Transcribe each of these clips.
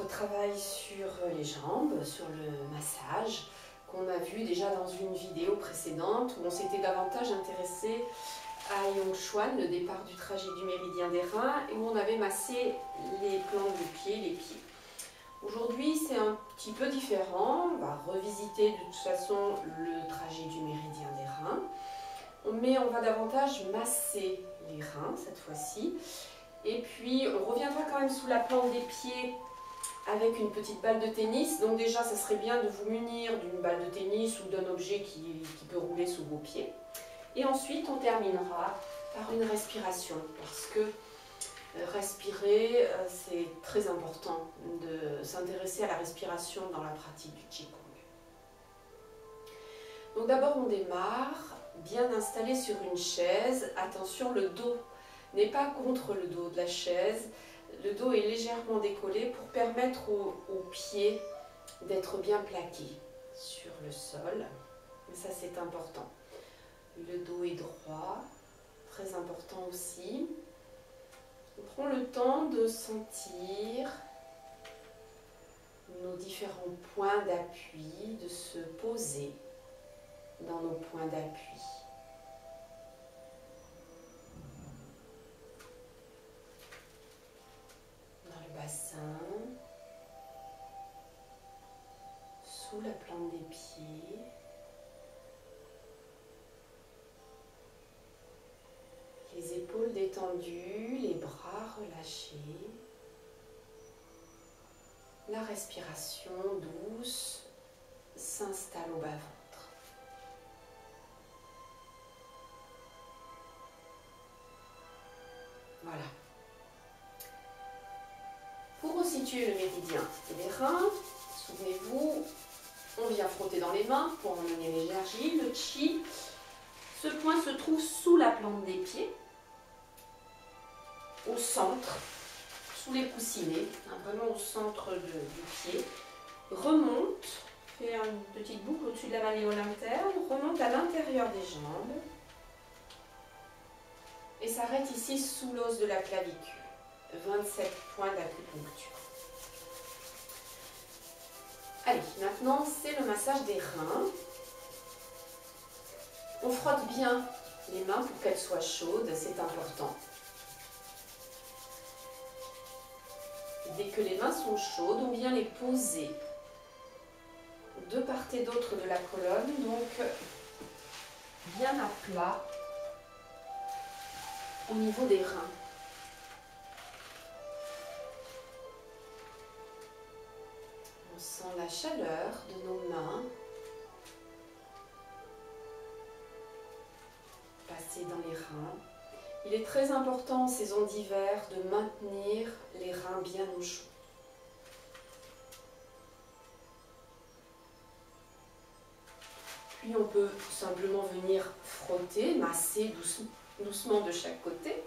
notre travail sur les jambes, sur le massage, qu'on a vu déjà dans une vidéo précédente où on s'était davantage intéressé à Yongchuan, le départ du trajet du méridien des reins, et où on avait massé les plantes de pied, les pieds. Aujourd'hui, c'est un petit peu différent. On va revisiter de toute façon le trajet du méridien des reins, mais on va davantage masser les reins cette fois-ci. Et puis, on reviendra quand même sous la plante des pieds avec une petite balle de tennis. Donc déjà, ça serait bien de vous munir d'une balle de tennis ou d'un objet qui peut rouler sous vos pieds. Et ensuite, on terminera par une respiration, parce que respirer, c'est très important de s'intéresser à la respiration dans la pratique du Qigong. Donc d'abord, on démarre bien installé sur une chaise. Attention, le dos n'est pas contre le dos de la chaise. Le dos est légèrement décollé pour permettre aux pieds d'être bien plaqués sur le sol. Et ça, c'est important. Le dos est droit, très important aussi. On prend le temps de sentir nos différents points d'appui, de se poser dans nos points d'appui. Dans le bassin, sous la plante des pieds. Les épaules détendues, les bras relâchés. La respiration douce s'installe au bas-ventre. Voilà. Pour resituer le méridien des reins, souvenez-vous, on vient frotter dans les mains pour emmener l'énergie, le chi. Ce point se trouve sous la plante des pieds, au centre, sous les coussinets, vraiment au centre du pied. Remonte, fait une petite boucle au-dessus de la malléole interne, remonte à l'intérieur des jambes et s'arrête ici sous l'os de la clavicule. 27 points d'acupuncture. Allez, maintenant c'est le massage des reins. On frotte bien les mains pour qu'elles soient chaudes, c'est important. Dès que les mains sont chaudes, on vient les poser de part et d'autre de la colonne, donc bien à plat au niveau des reins. On sent la chaleur de nos mains passer dans les reins. Il est très important en saison d'hiver de maintenir les reins bien au chaud. Puis on peut simplement venir frotter, masser doucement de chaque côté.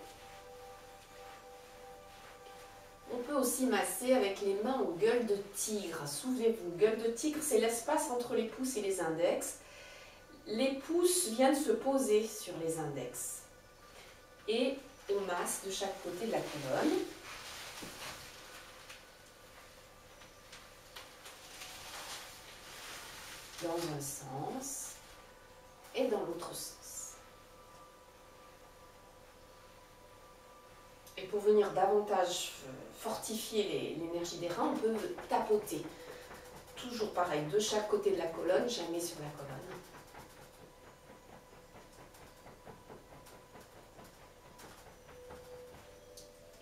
On peut aussi masser avec les mains en gueule de tigre. Souvenez-vous, gueule de tigre, c'est l'espace entre les pouces et les index. Les pouces viennent se poser sur les index. Et on masse de chaque côté de la colonne. Dans un sens et dans l'autre sens. Et pour venir davantage fortifier l'énergie des reins, on peut tapoter. Toujours pareil, de chaque côté de la colonne, jamais sur la colonne.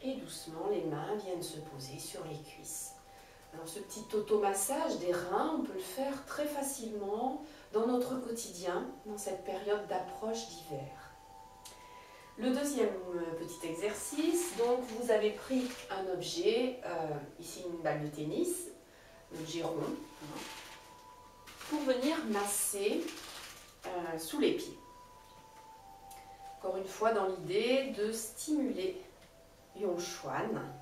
Et doucement, les mains viennent se poser sur les cuisses. Alors ce petit automassage des reins, on peut le faire très facilement dans notre quotidien, dans cette période d'approche d'hiver. Le deuxième petit exercice, donc vous avez pris un objet, ici une balle de tennis, un objet rond, pour venir masser sous les pieds. Encore une fois, dans l'idée de stimuler Yongchuan,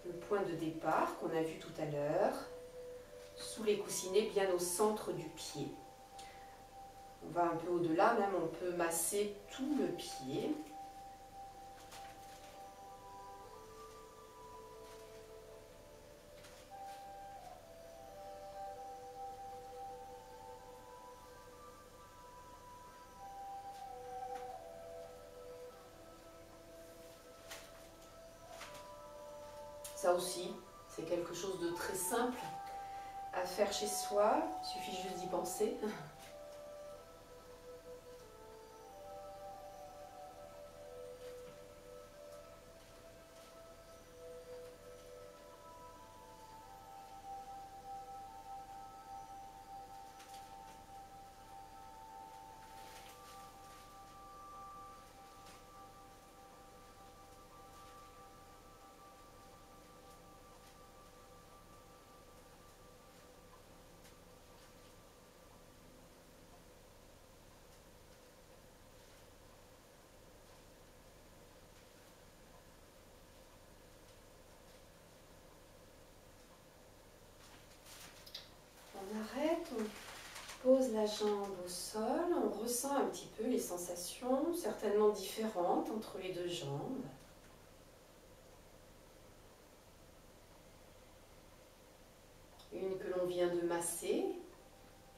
le point de départ qu'on a vu tout à l'heure, sous les coussinets, bien au centre du pied. On va un peu au-delà, même on peut masser tout le pied. Ça aussi, c'est quelque chose de très simple à faire chez soi, il suffit juste d'y penser. On arrête, on pose la jambe au sol, on ressent un petit peu les sensations, certainement différentes entre les deux jambes. Une que l'on vient de masser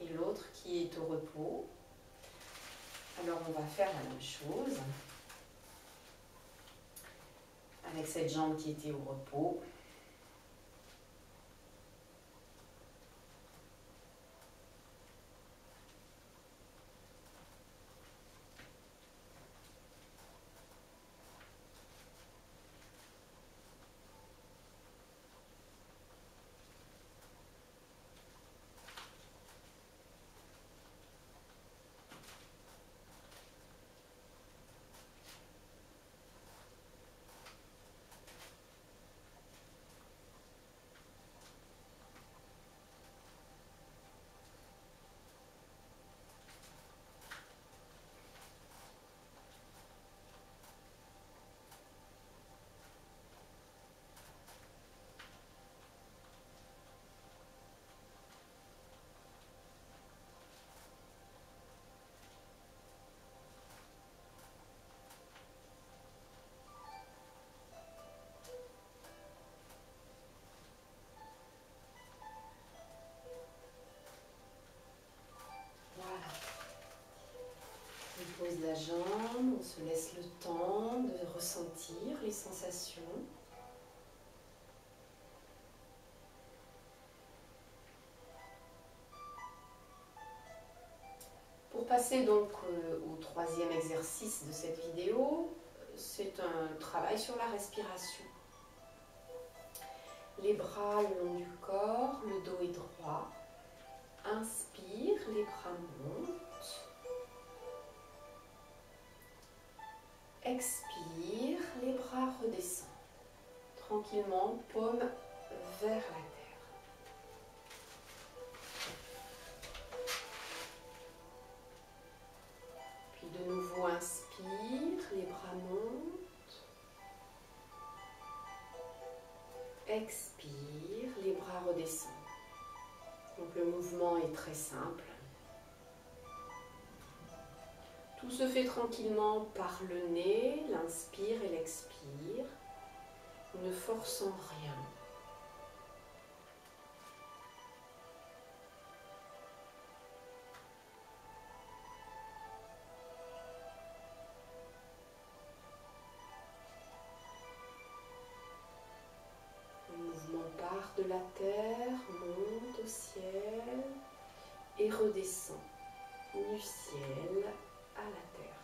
et l'autre qui est au repos. Alors on va faire la même chose avec cette jambe qui était au repos. On pose la jambe, on se laisse le temps de ressentir les sensations. Pour passer donc au troisième exercice de cette vidéo, c'est un travail sur la respiration. Les bras le long du corps, le dos est droit. Inspire, les bras montent. Expire, les bras redescendent. Tranquillement, paume vers la terre. Puis de nouveau, inspire, les bras montent. Expire, les bras redescendent. Donc le mouvement est très simple. Tout se fait tranquillement par le nez, l'inspire et l'expire, ne forçant rien. Le mouvement part de la terre, monte au ciel et redescend du ciel à la terre.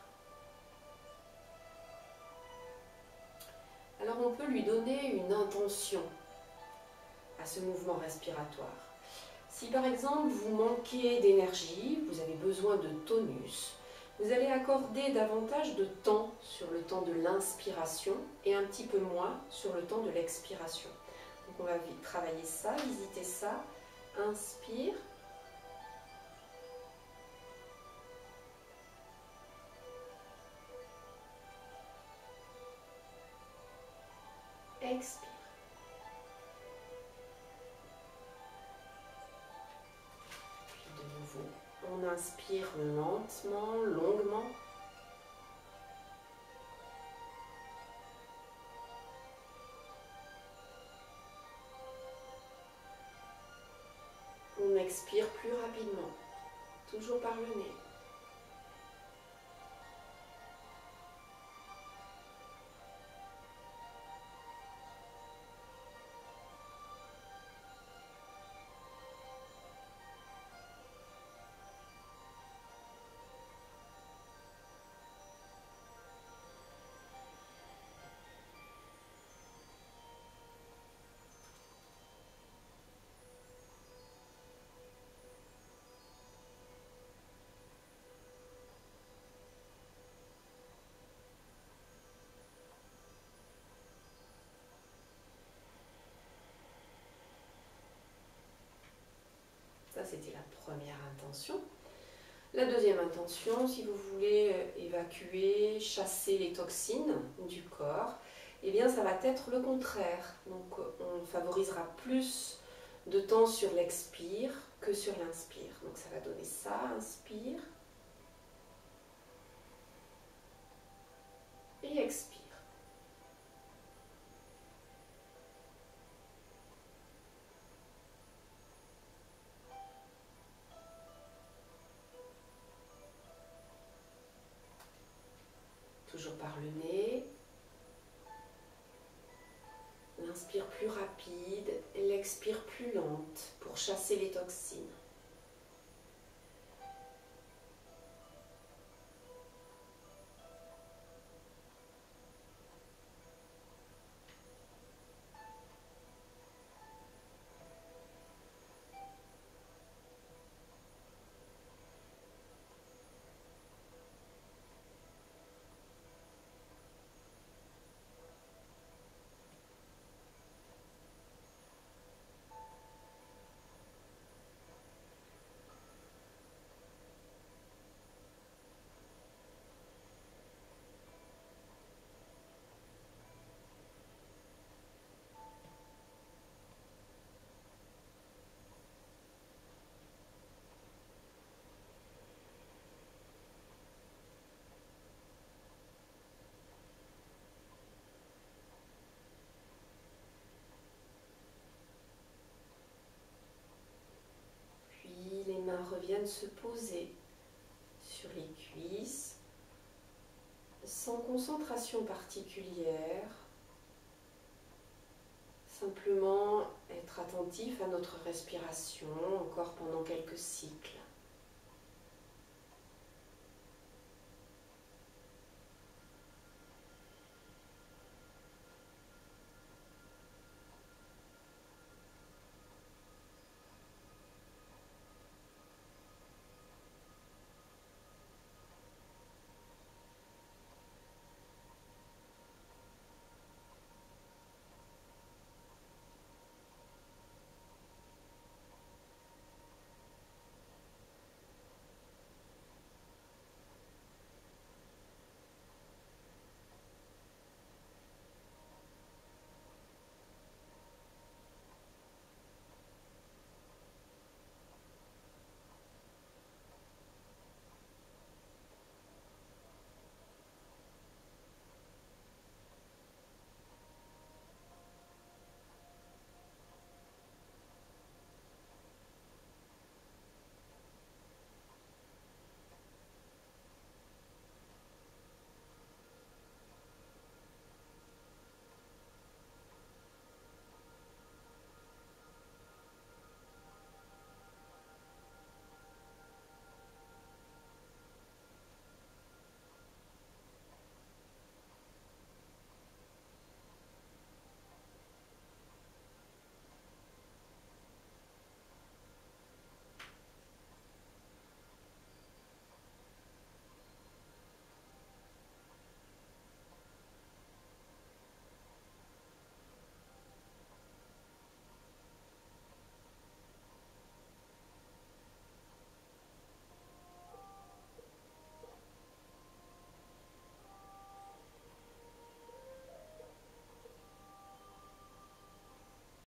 Alors on peut lui donner une intention à ce mouvement respiratoire. Si par exemple vous manquez d'énergie, vous avez besoin de tonus, vous allez accorder davantage de temps sur le temps de l'inspiration et un petit peu moins sur le temps de l'expiration. Donc on va travailler ça, visiter ça. Inspire. Expire. Puis de nouveau, on inspire lentement, longuement. On expire plus rapidement, toujours par le nez. Ça, c'était la première intention. La deuxième intention, si vous voulez évacuer, chasser les toxines du corps, eh bien ça va être le contraire. Donc on favorisera plus de temps sur l'expire que sur l'inspire. Donc ça va donner ça, inspire et expire. Toujours par le nez. L'inspire plus rapide, l'expire plus lente pour chasser les toxines. Les mains reviennent se poser sur les cuisses, sans concentration particulière, simplement être attentif à notre respiration encore pendant quelques cycles.